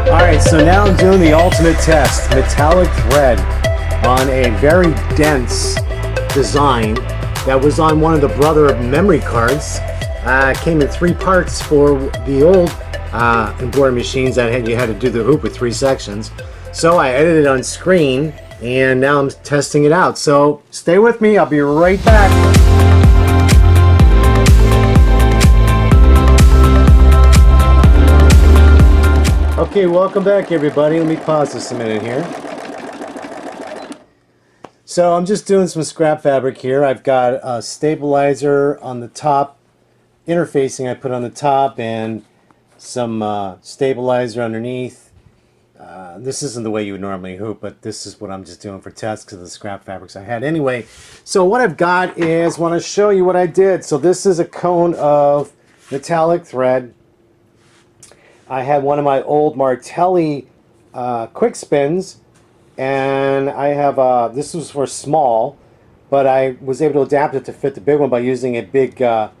Alright, so now I'm doing the ultimate test, metallic thread on a very dense design that was on one of the Brother memory cards. Came in 3 parts for the old embroidery machines that you had to do the hoop with 3 sections. So I edited it on screen and now I'm testing it out. So stay with me, I'll be right back. Okay, welcome back everybody. Let me pause this a minute here. So I'm just doing some scrap fabric here. I've got a stabilizer on the top, interfacing I put on the top, and some stabilizer underneath. This isn't the way you would normally hoop, but this is what I'm just doing for tests because of the scrap fabrics I had. Anyway, so what I've got is, I want to show you what I did. So this is a cone of metallic thread. I had one of my old Martelli Kwik spins, and I have this was for small, but I was able to adapt it to fit the big one by using a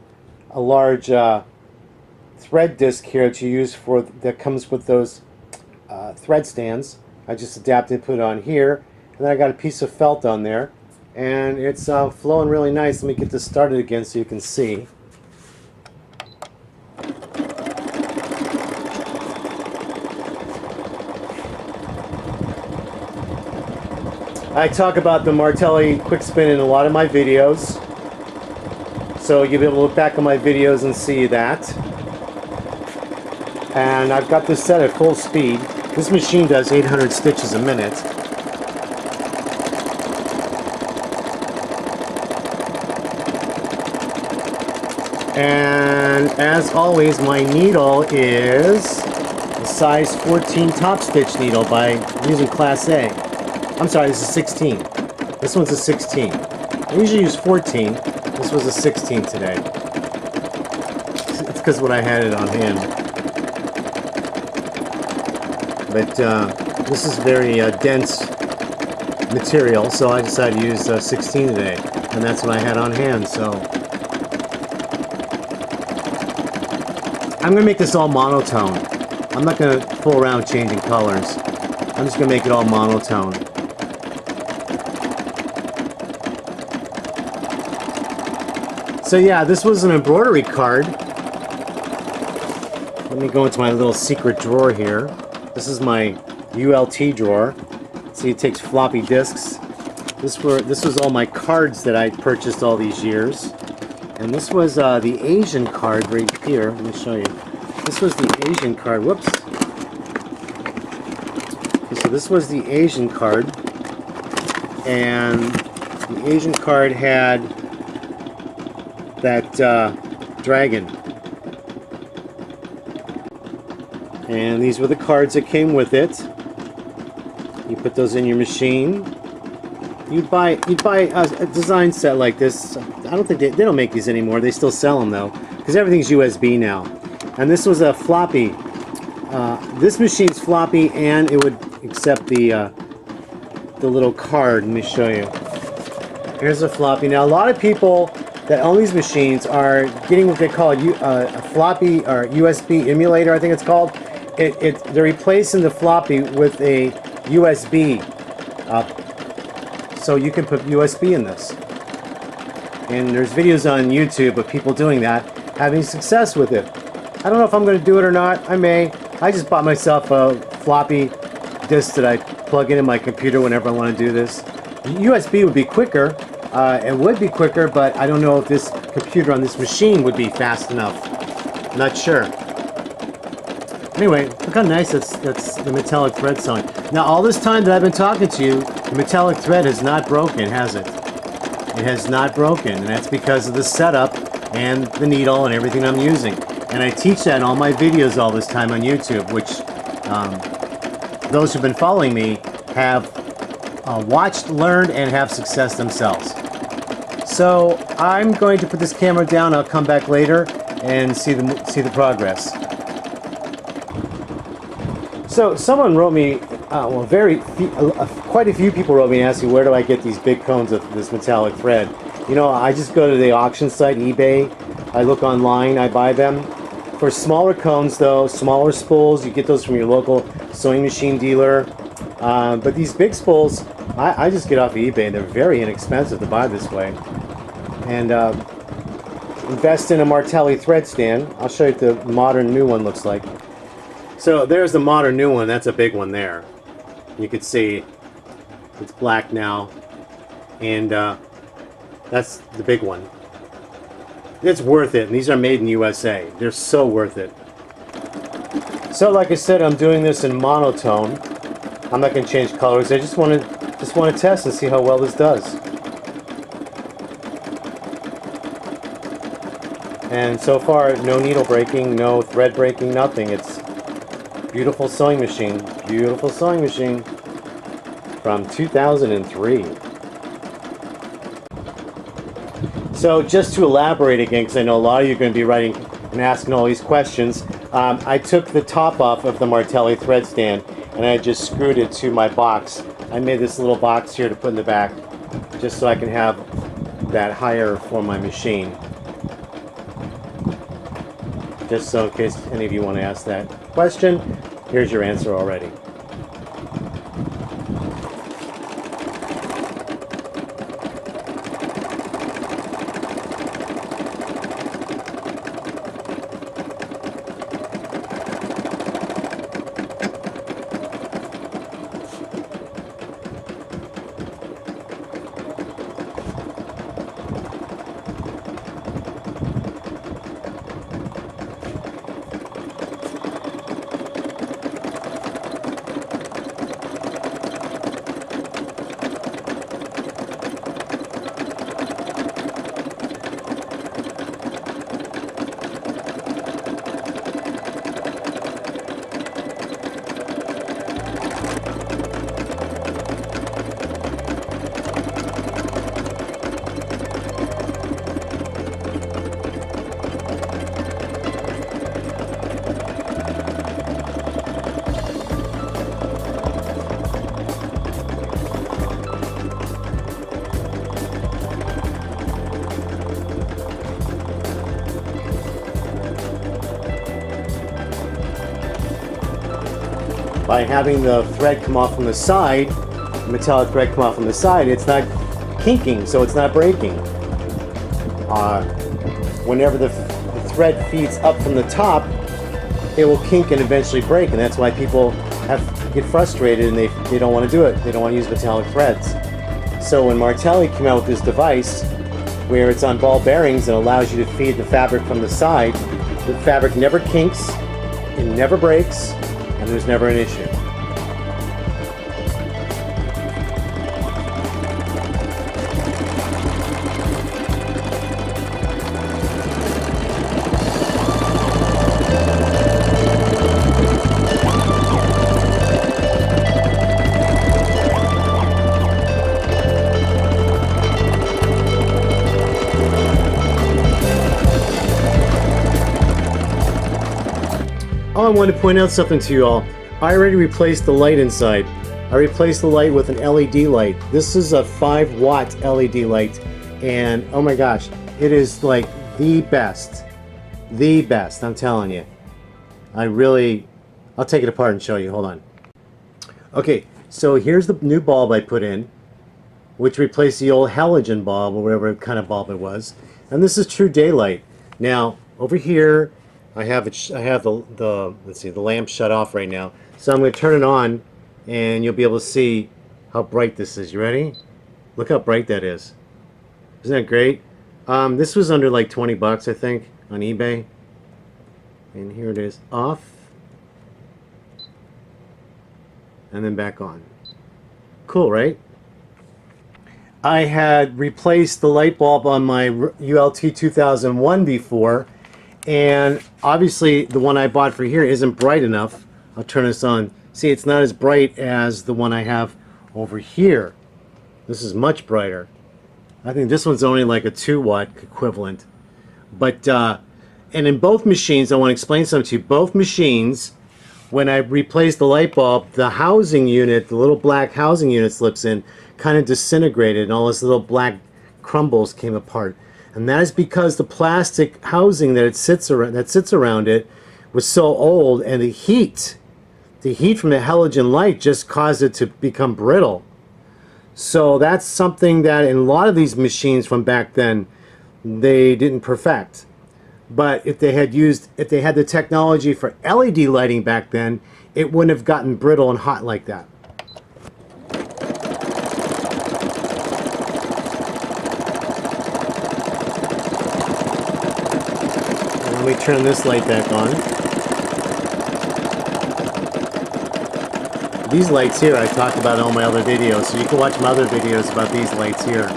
large thread disc here that you use that comes with those thread stands. I just adapted, put it on here, and then I got a piece of felt on there, and it's flowing really nice. Let me get this started again so you can see. I talk about the Martelli Kwik spin in a lot of my videos, so you'll be able to look back on my videos and see that. And I've got this set at full speed. This machine does 800 stitches a minute. And as always, my needle is a size 14 top stitch needle by using Class A. I'm sorry, this is 16. This one's a 16. I usually use 14. This was a 16 today. It's because when I had it on hand. But this is very dense material, so I decided to use 16 today. And that's what I had on hand, so. I'm going to make this all monotone. I'm not going to fool around changing colors. I'm just going to make it all monotone. So yeah, this was an embroidery card. Let me go into my little secret drawer here. This is my ULT drawer. See, it takes floppy disks. This was all my cards that I purchased all these years. And this was the Asian card right here. Let me show you. This was the Asian card. Whoops. Okay, so this was the Asian card. And the Asian card had that dragon. And these were the cards that came with it. You put those in your machine. You'd buy a design set like this. I don't think they don't make these anymore. They still sell them though, because everything's USB now. And this was a floppy. This machine's floppy, and it would accept the little card. Let me show you. Here's a floppy. Now a lot of people that own these machines are getting what they call a floppy or USB emulator, I think it's called. They're replacing the floppy with a USB, so you can put USB in this. And there's videos on YouTube of people doing that, having success with it. I don't know if I'm going to do it or not. I may. I just bought myself a floppy disk that I plug into my computer whenever I want to do this. USB would be quicker. It would be quicker, but I don't know if this computer on this machine would be fast enough. I'm not sure. Anyway, look how nice that's the metallic thread sewing. Now, all this time that I've been talking to you, the metallic thread has not broken, has it? It has not broken, and that's because of the setup and the needle and everything I'm using. And I teach that in all my videos all this time on YouTube, which those who've been following me have watched, learned, and have success themselves. So I'm going to put this camera down. I'll come back later and see the progress. So someone wrote me Well, quite a few people wrote me and asked me where do I get these big cones of this metallic thread. You know, I just go to the auction site, eBay. I look online, I buy them. For smaller cones, though, smaller spools, you get those from your local sewing machine dealer. But these big spools, I just get off of eBay. They're very inexpensive to buy this way. And invest in a Martelli thread stand. I'll show you what the modern new one looks like. So there's the modern new one. That's a big one there. You can see it's black now, and that's the big one. It's worth it, and these are made in USA. They're so worth it. So like I said, I'm doing this in monotone. I'm not going to change colors. I just want to test and see how well this does. And so far, no needle breaking, no thread breaking, nothing. It's beautiful sewing machine from 2003. So just to elaborate again, because I know a lot of you are going to be writing and asking all these questions, I took the top off of the Martelli thread stand and I just screwed it to my box. I made this little box here to put in the back just so I can have that higher for my machine. Just so in case any of you want to ask that question, here's your answer already. By having the thread come off from the side, the metallic thread come off from the side, it's not kinking, so it's not breaking. Whenever the thread feeds up from the top, it will kink and eventually break, and that's why people get frustrated and they don't want to do it. They don't want to use metallic threads. So when Martelli came out with this device, where it's on ball bearings and allows you to feed the fabric from the side, the fabric never kinks, it never breaks, and there's never an issue. Oh, I want to point out something to you all. I already replaced the light inside. I replaced the light with an LED light. This is a 5-watt LED light, and oh my gosh, it is like the best. The best, I'm telling you. I'll take it apart and show you. Hold on. Okay, so here's the new bulb I put in, which replaced the old halogen bulb, or whatever kind of bulb it was. And this is true daylight. Now, over here, I have the let's see, the lamp shut off right now. So I'm going to turn it on, and you'll be able to see how bright this is. You ready? Look how bright that is. Isn't that great? This was under like 20 bucks, I think, on eBay. And here it is, off, and then back on. Cool, right? I had replaced the light bulb on my ULT 2001 before, and obviously the one I bought for here isn't bright enough. I'll turn this on. See, it's not as bright as the one I have over here. This is much brighter. I think this one's only like a 2-watt equivalent. But, and in both machines, I want to explain something to you. Both machines when I replaced the light bulb, the housing unit, the little black housing unit slips in, kind of disintegrated, and all this little black crumbles came apart. And that is because the plastic housing that sits around it was so old, and the heat from the halogen light just caused it to become brittle. So that's something that in a lot of these machines from back then, they didn't perfect. But if they had the technology for LED lighting back then, it wouldn't have gotten brittle and hot like that. Let me turn this light back on. These lights here I talked about in all my other videos, so you can watch my other videos about these lights here.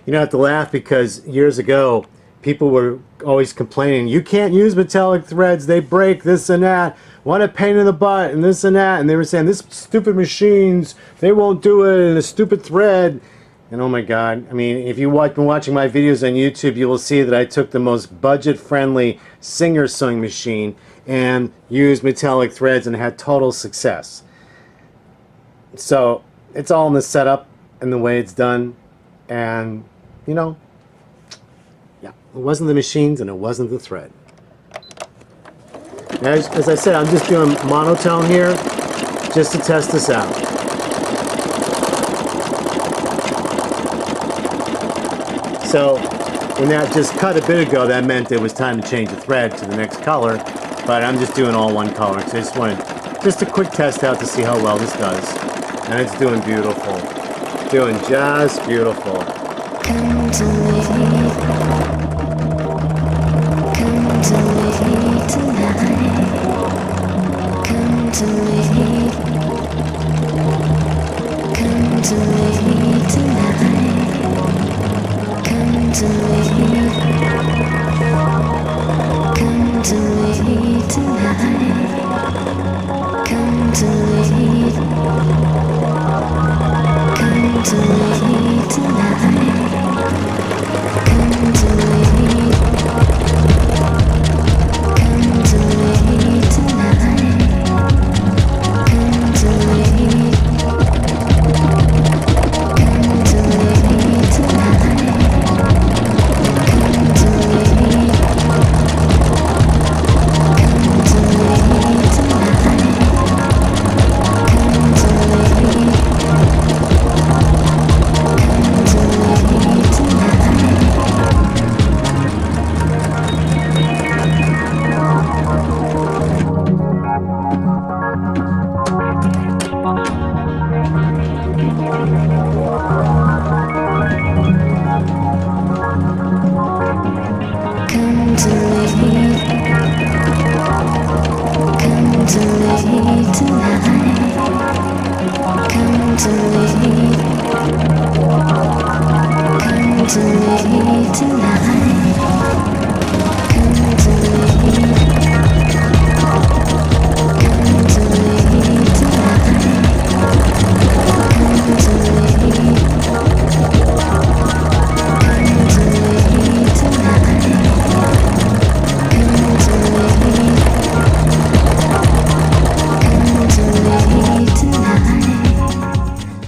You don't have to laugh, because years ago people were always complaining, you can't use metallic threads, they break, this and that, what a pain in the butt, and this and that, and they were saying, this stupid machines, they won't do it, and a stupid thread. And oh my god, I mean, if you've been watching my videos on YouTube, you will see that I took the most budget-friendly Singer sewing machine and used metallic threads and had total success. So it's all in the setup and the way it's done, and you know, yeah, it wasn't the machines and it wasn't the thread. As I said, I'm just doing monotone here just to test this out. So when that just cut a bit ago, that meant it was time to change the thread to the next color, but I'm just doing all one color because I just wanted just a quick test out to see how well this does. And it's doing beautiful. Doing just beautiful. Come to me tonight. Come to me tonight. Come to me tonight. Come to me tonight. Come to me tonight. Come to me tonight.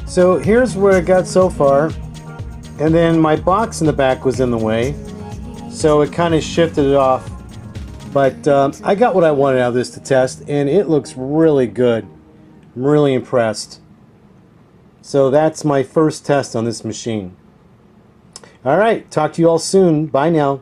So here's where it got so far, and then my box in the back was in the way, so it kind of shifted it off. But I got what I wanted out of this to test, and it looks really good. I'm really impressed. So that's my first test on this machine. Alright, talk to you all soon. Bye now.